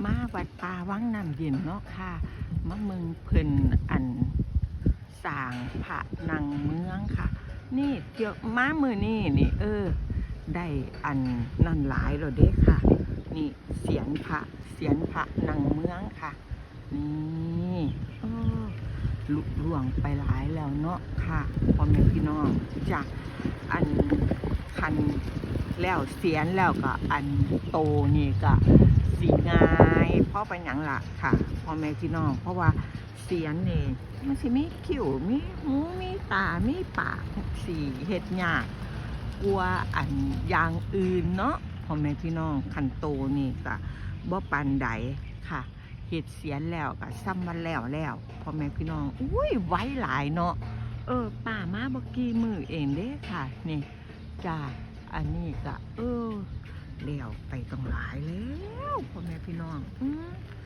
มาวัดป่าวังน้ำเย็นเนาะค่ะมาเมืองเพิ่นอันสร้างพระนังเมืองค่ะนี่เดี๋ยวมามือนี่ได้อันนั่นหลายแล้วเด้ค่ะนี่เสียนพระนังเมืองค่ะนี่ลุล่วงไปหลายแล้วเนาะค่ะพ่อแม่พี่น้องจากอันคันแล้วเสียนแล้วก็อันโตนี่ก็สีง่ายเพราะเป็นอย่างละค่ะพ่อแม่พี่น้องเพราะว่าเสียนนี่มันสิมีคิ้วมีหูมีตามีปากสีเฮ็ดยากกลัวอันอย่างอื่นเนาะพ่อแม่พี่น้องคันโตนี่ก็บ่ปานใดค่ะเฮ็ดเสียนแล้วก็ซ้ำวันแล้วพ่อแม่พี่น้องอุ้ยไว้หลายเนาะป้ามาบ่กี่มือเองเด้ค่ะนี่จ้าอันนี้ก็แล้วไปต้องหลายแล้วพ่อแม่พี่น้อง